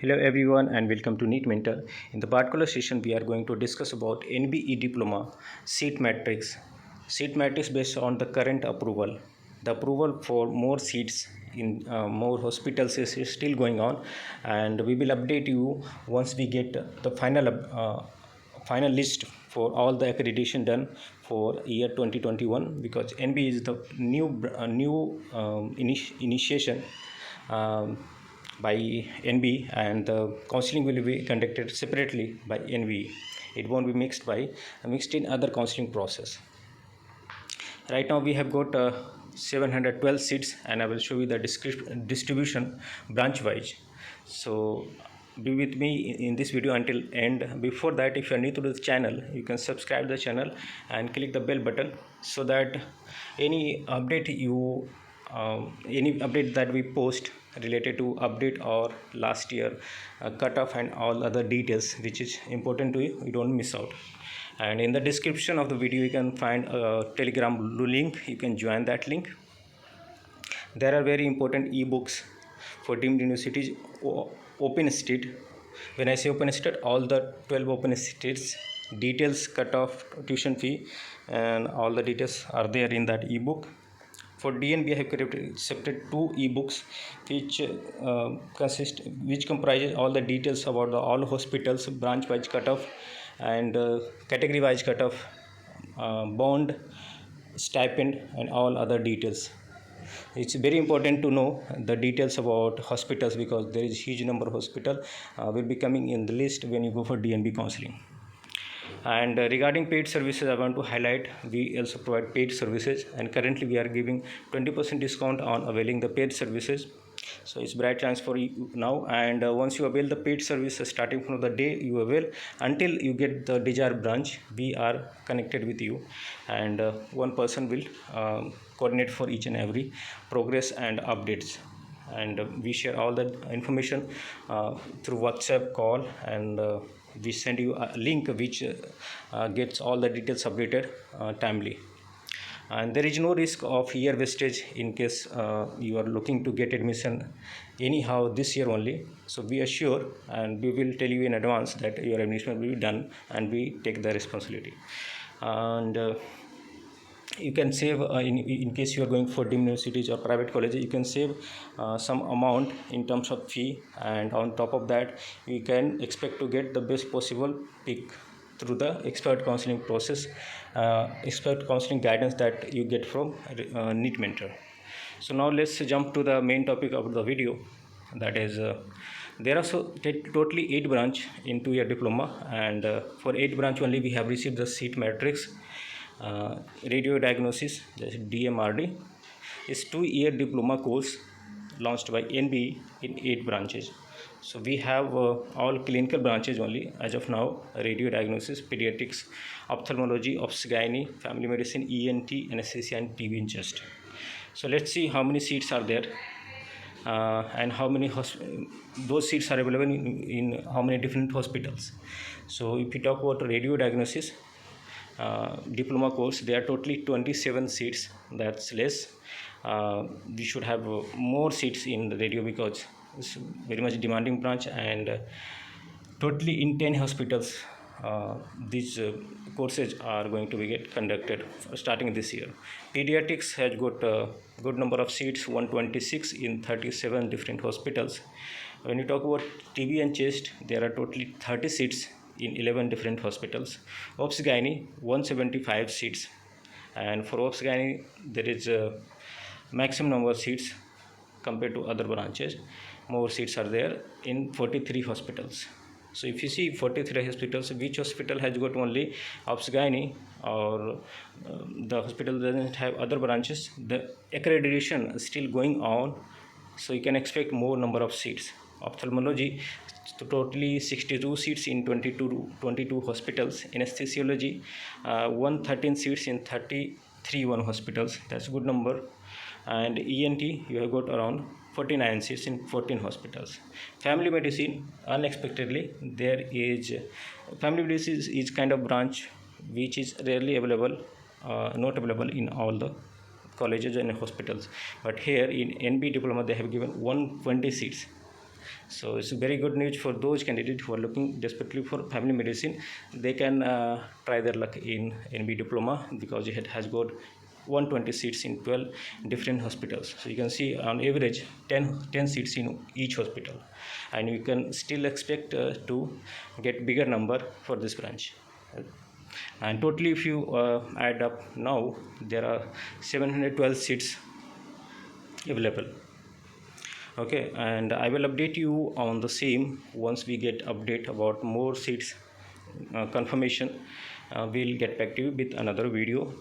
Hello everyone and welcome to NEET Mentor. In the particular session we are going to discuss about NBE diploma seat matrix. Seat matrix based on the current approval. The approval for more seats in more hospitals is still going on, and we will update you once we get the final list for all the accreditation done for year 2021, because NBE is the initiation by NB, and the counseling will be conducted separately by NB. It won't be mixed in other counseling process. Right now we have got 712 seats, and I will show you the distribution branch wise. So be with me in this video until end. Before that, if you are new to the channel, you can subscribe the channel and click the bell button, so that any update that we post related to update or last year cutoff and all other details which is important to you don't miss out. And in the description of the video you can find a Telegram link. You can join that link. There are very important ebooks for deemed universities, open state. When I say open state, all the 12 open states, details, cutoff, tuition fee, and all the details are there in that ebook. For DNB, I have accepted 2 ebooks which comprises all the details about all hospitals, branch wise cutoff, and category wise cutoff, bond, stipend, and all other details. It's very important to know the details about hospitals, because there is huge number of hospitals will be coming in the list when you go for DNB counseling. And regarding paid services, I want to highlight we also provide paid services, and currently we are giving 20% discount on availing the paid services. So it's bright chance for you now, and once you avail the paid services, starting from the day you avail until you get the desired branch, we are connected with you, and one person will coordinate for each and every progress and updates. And we share all the information through WhatsApp call, and we send you a link which gets all the details updated timely. And there is no risk of year wastage in case you are looking to get admission anyhow this year only. So be assured, and we will tell you in advance that your admission will be done, and we take the responsibility. And you can save in case you are going for deemed universities or private colleges, you can save some amount in terms of fee, and on top of that you can expect to get the best possible pick through the expert counseling process, expert counseling guidance that you get from NEET Mentor. So now let's jump to the main topic of the video, that is there are totally 8 branch in 2-year diploma, and for 8 branch only we have received the seat matrix. Radio diagnosis, that's DMRD, is 2-year diploma course launched by NBE in 8 branches. So we have all clinical branches only as of now: radio diagnosis, pediatrics, ophthalmology, obs-gynae, family medicine, ENT, anesthesia, and TB and chest. So let's see how many seats are there, and how many those seats are available in how many different hospitals. So if we talk about radio diagnosis diploma course, there are totally 27 seats. That's less. We should have more seats in the radio, because it's very much demanding branch, and totally in 10 hospitals these courses are going to be conducted starting this year. Pediatrics has got a good number of seats, 126 in 37 different hospitals. When you talk about TB and chest, there are totally 30 seats in 11 different hospitals. Obs-gynae, 175 seats, and for obs-gynae there is a maximum number of seats compared to other branches. More seats are there in 43 hospitals. So if you see 43 hospitals, which hospital has got only obs-gynae, or the hospital doesn't have other branches, the accreditation is still going on, so you can expect more number of seats. Ophthalmology, totally 62 seats in 22 hospitals. Anesthesiology, 113 seats in 31 hospitals. That's a good number. And ENT, you have got around 49 seats in 14 hospitals. Family medicine, unexpectedly, family medicine is kind of branch which is rarely available, not available in all the colleges and hospitals. But here in NB diploma they have given 120 seats. So it's very good news for those candidates who are looking desperately for family medicine. They can try their luck in NB diploma, because it has got 120 seats in 12 different hospitals. So you can see on average 10 seats in each hospital, and you can still expect to get bigger number for this branch. And totally, if you add up now, there are 712 seats available. Okay, and I will update you on the same once we get update about more seats confirmation. We'll get back to you with another video.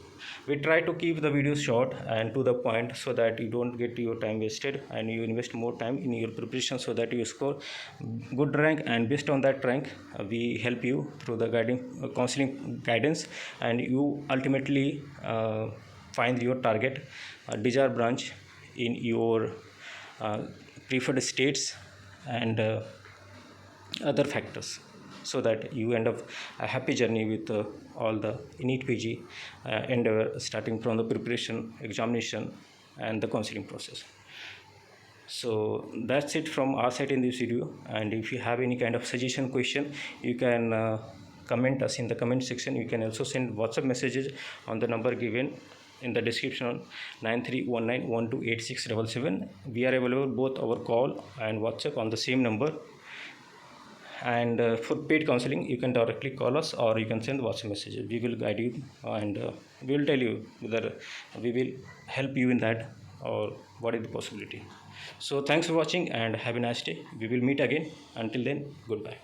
We try to keep the videos short and to the point, so that you don't get your time wasted and you invest more time in your preparation, so that you score good rank, and based on that rank we help you through the guiding counseling guidance, and you ultimately find your target desired branch in your preferred states and other factors, so that you end up a happy journey with all the NEET PG endeavor, starting from the preparation, examination, and the counseling process. So that's it from our side in this video, and if you have any kind of suggestion, question, you can comment us in the comment section. You can also send WhatsApp messages on the number given in the description on 9319128677. We are available both over call and WhatsApp on the same number. And for paid counseling, you can directly call us, or you can send WhatsApp messages. We will guide you, and we will tell you whether we will help you in that, or what is the possibility. So thanks for watching and have a nice day. We will meet again. Until then, goodbye.